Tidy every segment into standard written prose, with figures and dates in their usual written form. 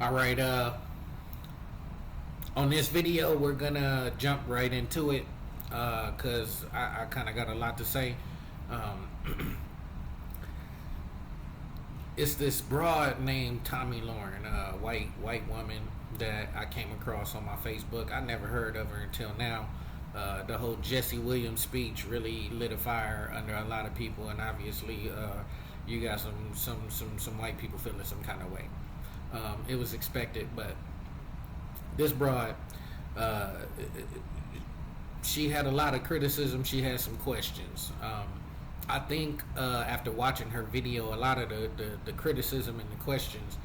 All right, on this video, we're gonna jump right into it because I kind of got a lot to say. It's this broad named Tomi Lahren, white woman that I came across on my Facebook. I never heard of her until now. The whole Jesse Williams speech really lit a fire under a lot of people, and obviously, you got some white people feeling some kind of way. It was expected, but this broad, she had a lot of criticism. She had some questions. I think after watching her video, a lot of the criticism and the questions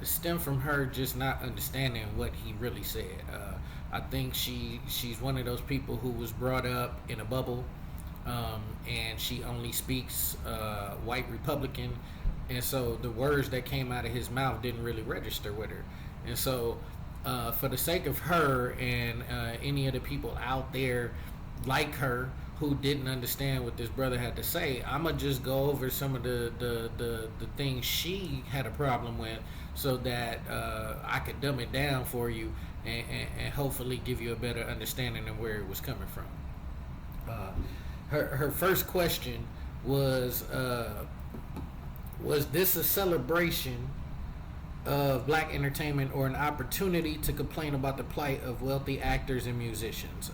stem from her just not understanding what he really said. I think she's one of those people who was brought up in a bubble, and she only speaks white Republican, and so the words that came out of his mouth didn't really register with her. And so for the sake of her and any of the people out there like her who didn't understand what this brother had to say, I'ma just go over some of the things she had a problem with, so that I could dumb it down for you and hopefully give you a better understanding of where it was coming from. Her first question was this a celebration of black entertainment or an opportunity to complain about the plight of wealthy actors and musicians?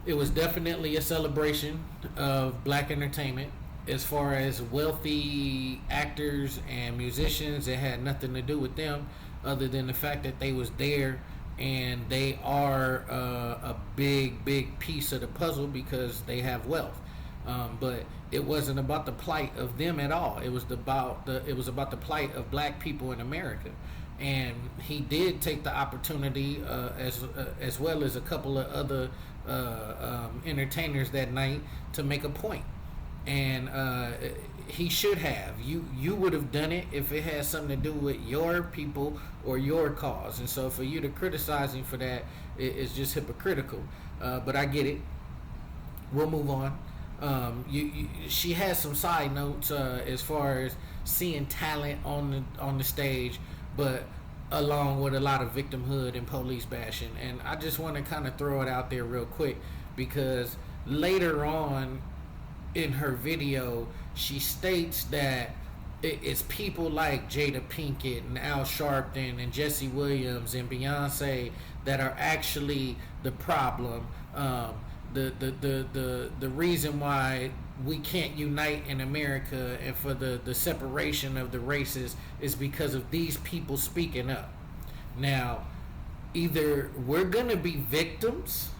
It was definitely a celebration of black entertainment. As far as wealthy actors and musicians, it had nothing to do with them other than the fact that they was there, and they are a big piece of the puzzle because they have wealth. But it wasn't about the plight of them at all. It was about the plight of black people in America. And he did take the opportunity, as well as a couple of other entertainers that night, to make a point. And he should have. You would have done it if it had something to do with your people or your cause. And so for you to criticize him for that is just hypocritical. But I get it. We'll move on. She has some side notes as far as seeing talent on the stage, but along with a lot of victimhood and police bashing. And I just want to kind of throw it out there real quick, because later on in her video she states that it's people like Jada Pinkett and Al Sharpton and Jesse Williams and Beyonce that are actually the problem. The reason why we can't unite in America and for the separation of the races is because of these people speaking up. Now, either we're gonna be victims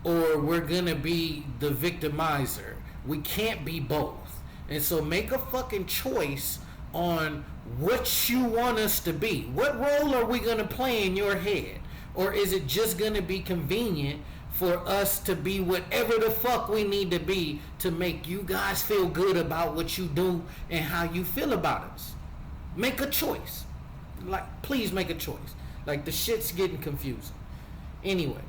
or we're gonna be the victimizer. We can't be both. And so make a fucking choice on what you want us to be. What role are we gonna play in your head? Or is it just gonna be convenient for us to be whatever the fuck we need to be to make you guys feel good about what you do and how you feel about us? Make a choice. Like, please make a choice. Like, the shit's getting confusing. Anyway,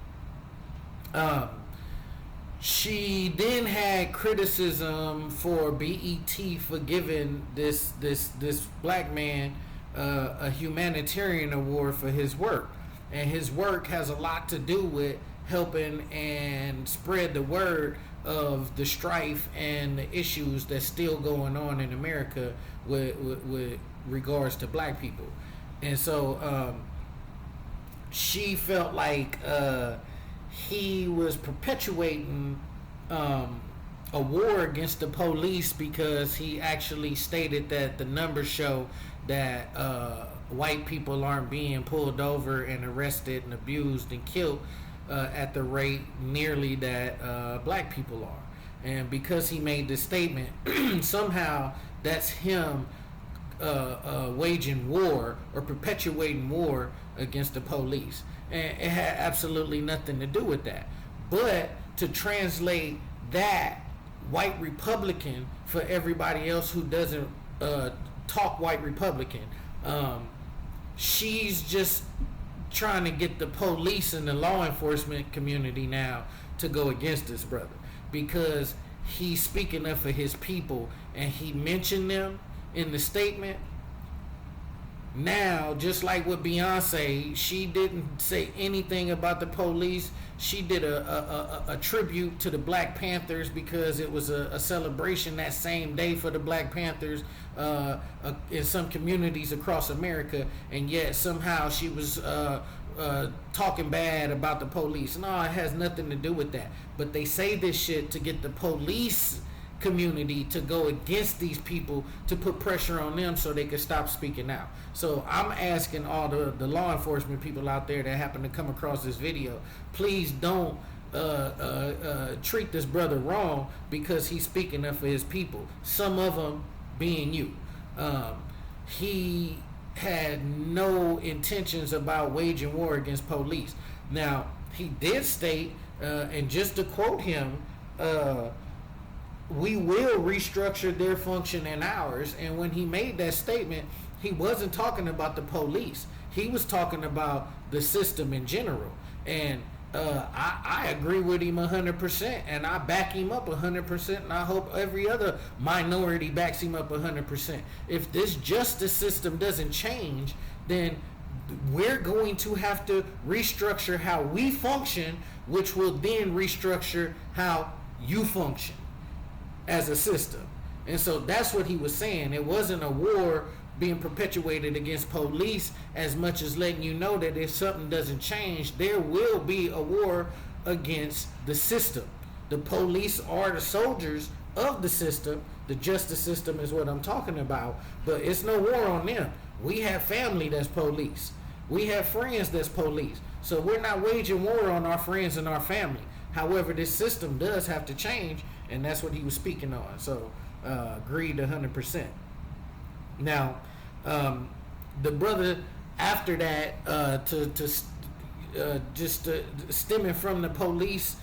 she then had criticism for BET for giving this black man a humanitarian award for his work. And his work has a lot to do with helping and spread the word of the strife and the issues that's still going on in America with regards to black people. And so she felt like he was perpetuating a war against the police, because he actually stated that the numbers show that white people aren't being pulled over and arrested and abused and killed at the rate nearly that black people are. And because he made this statement, somehow that's him waging war or perpetuating war against the police. And it had absolutely nothing to do with that. But to translate that white Republican for everybody else who doesn't talk white Republican, she's just trying to get the police and the law enforcement community now to go against this brother, because he's speaking up for his people and he mentioned them in the statement. Now, just like with Beyonce, she didn't say anything about the police. She did a tribute to the Black Panthers because it was a celebration that same day for the Black Panthers in some communities across America, and yet somehow she was talking bad about the police. No, it has nothing to do with that. But they say this shit to get the police community to go against these people, to put pressure on them so they can stop speaking out. So I'm asking all the law enforcement people out there that happen to come across this video, please don't treat this brother wrong because he's speaking up for his people, some of them being you. He had no intentions about waging war against police. Now, he did state, and just to quote him, we will restructure their function and ours. And when he made that statement, he wasn't talking about the police. He was talking about the system in general. And I agree with him 100%, and I back him up 100%, and I hope every other minority backs him up 100%. If this justice system doesn't change, then we're going to have to restructure how we function, which will then restructure how you function as a system. And so that's what he was saying. It wasn't a war being perpetuated against police as much as letting you know that if something doesn't change, there will be a war against the system. The police are the soldiers of the system. The justice system is what I'm talking about, but it's no war on them. We have family that's police. We have friends that's police. So we're not waging war on our friends and our family. However, this system does have to change, and that's what he was speaking on. So agreed 100%. Now, the brother after that, stemming from the police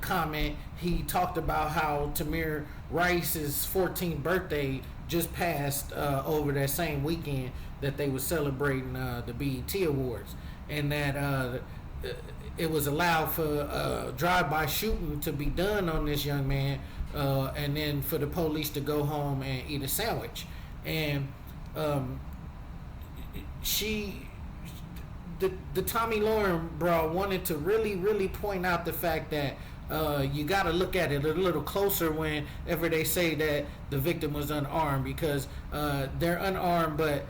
comment, he talked about how Tamir Rice's 14th birthday just passed over that same weekend that they were celebrating the BET Awards, and that it was allowed for drive-by shooting to be done on this young man, and then for the police to go home and eat a sandwich. And the Tomi Lahren bro wanted to really point out the fact that you got to look at it a little closer whenever they say that the victim was unarmed, because they're unarmed, but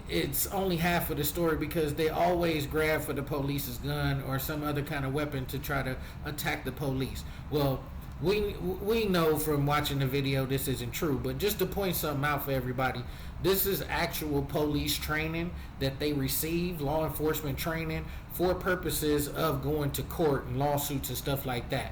it's only half of the story, because they always grab for the police's gun or some other kind of weapon to try to attack the police. Well, we know from watching the video this isn't true, but just to point something out for everybody, this is actual police training that they receive, law enforcement training, for purposes of going to court and lawsuits and stuff like that.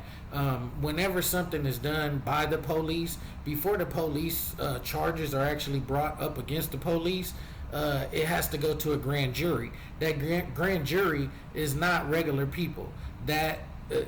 Whenever something is done by the police, before the police charges are actually brought up against the police, it has to go to a grand jury. That grand jury is not regular people. That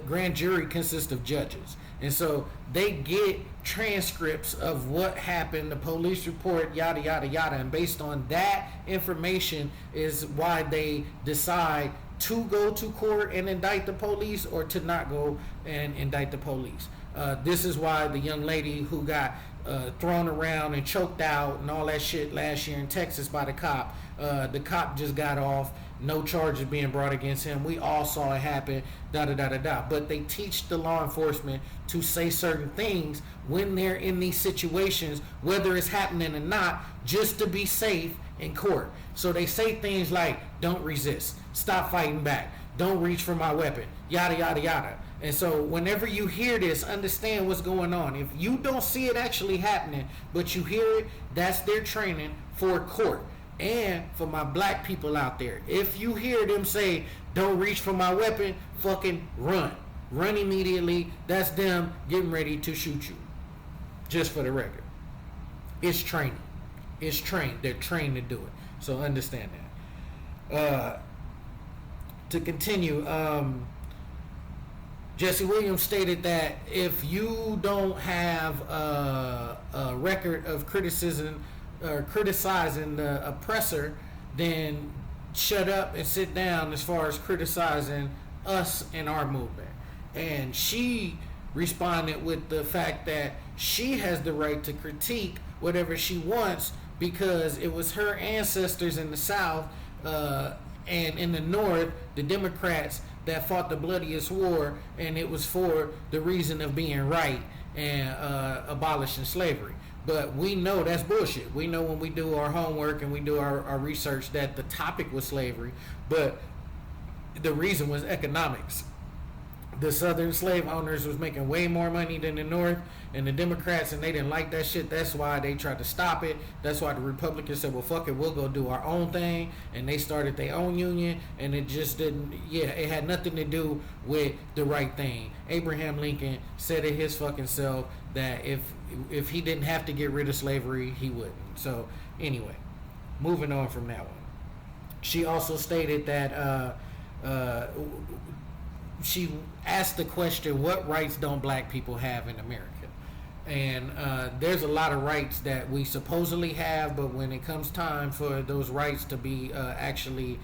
grand jury consists of judges. And so they get transcripts of what happened, the police report, yada, yada, yada. And based on that information is why they decide to go to court and indict the police or to not go and indict the police. This is why the young lady who got thrown around and choked out and all that shit last year in Texas by the cop just got off. No charges being brought against him. We all saw it happen, da-da-da-da-da. But they teach the law enforcement to say certain things when they're in these situations, whether it's happening or not, just to be safe in court. So they say things like, don't resist, stop fighting back, don't reach for my weapon, yada, yada, yada. And so whenever you hear this, understand what's going on. If you don't see it actually happening, but you hear it, that's their training for court. And for my black people out there, if you hear them say, don't reach for my weapon, fucking run. Run immediately. That's them getting ready to shoot you. Just for the record. It's training. It's trained. They're trained to do it. So understand that. To continue, Jesse Williams stated that if you don't have a record of criticism or criticizing the oppressor, then shut up and sit down as far as criticizing us and our movement. And she responded with the fact that she has the right to critique whatever she wants, because it was her ancestors in the South and in the North, the Democrats that fought the bloodiest war, and it was for the reason of being right and abolishing slavery. But we know that's bullshit. We know when we do our homework and we do our research that the topic was slavery, but the reason was economics. The southern slave owners was making way more money than the North, and the Democrats, and they didn't like that shit. That's why they tried to stop it. That's why the Republicans said, well, fuck it, we'll go do our own thing, and they started their own union, and it just didn't, it had nothing to do with the right thing. Abraham Lincoln said it his fucking self that if he didn't have to get rid of slavery, he wouldn't. So anyway, moving on from that one. She also stated that she asked the question, what rights don't black people have in America? And there's a lot of rights that we supposedly have, but when it comes time for those rights to be actually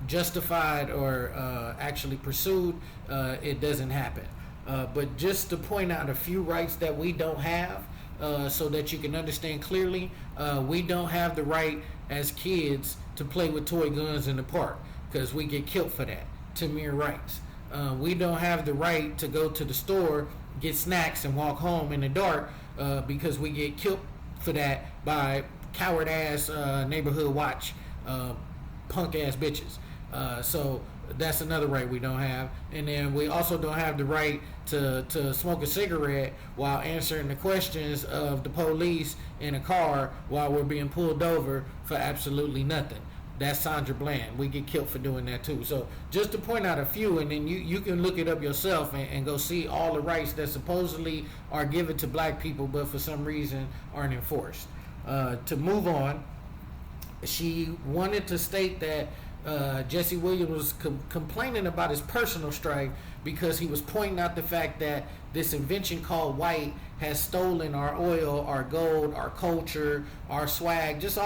justified or actually pursued, it doesn't happen. But just to point out a few rights that we don't have, so that you can understand clearly, we don't have the right as kids to play with toy guns in the park because we get killed for that. To mere rights. We don't have the right to go to the store, get snacks, and walk home in the dark because we get killed for that by coward ass neighborhood watch punk ass bitches. So that's another right we don't have. And then we also don't have the right to smoke a cigarette while answering the questions of the police in a car while we're being pulled over for absolutely nothing. That's Sandra Bland. We get killed for doing that too. So just to point out a few, and then you can look it up yourself and go see all the rights that supposedly are given to black people, but for some reason aren't enforced. To move on, she wanted to state that Jesse Williams was complaining about his personal strife because he was pointing out the fact that this invention called white has stolen our oil, our gold, our culture, our swag, just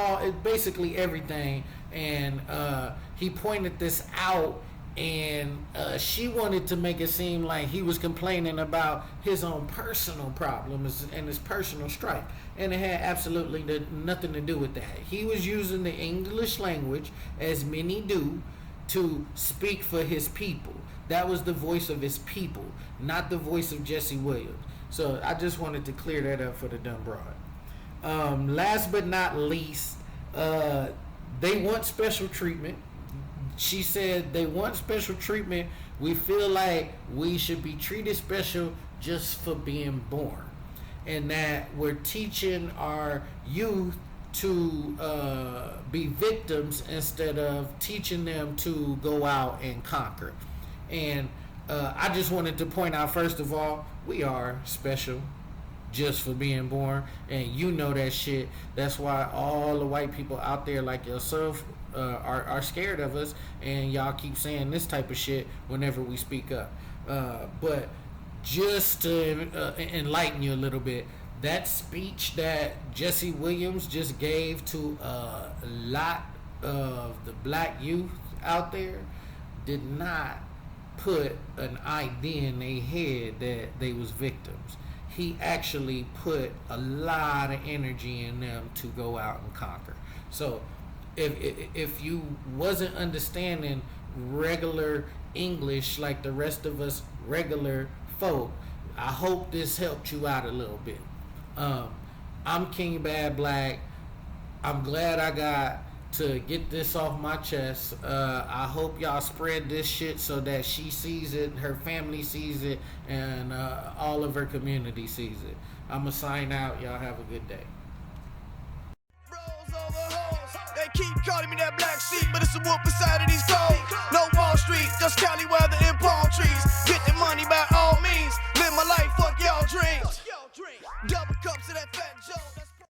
basically everything. And he pointed this out, and she wanted to make it seem like he was complaining about his own personal problems and his personal strife, and it had absolutely nothing to do with that. He was using the English language, as many do, to speak for his people. That was the voice of his people, not the voice of Jesse Williams. So I just wanted to clear that up for the dumb broad. Last but not least, they want special treatment. She said they want special treatment. We feel like we should be treated special just for being born. And that we're teaching our youth to be victims instead of teaching them to go out and conquer. And I just wanted to point out, first of all, we are special just for being born, and you know that shit. That's why all the white people out there like yourself are scared of us, and y'all keep saying this type of shit whenever we speak up. But just to enlighten you a little bit, that speech that Jesse Williams just gave to a lot of the black youth out there did not put an idea in their head that they was victims. He actually put a lot of energy in them to go out and conquer. So if you wasn't understanding regular English like the rest of us regular folk, I hope this helped you out a little bit. I'm KingBadBlack. I'm glad I got to get this off my chest. I hope y'all spread this shit so that she sees it, her family sees it, and all of her community sees it. I'ma sign out. Y'all have a good day. They keep calling me that black sheep, but it's a wolf inside of these clothes. No Wall Street, just Cali where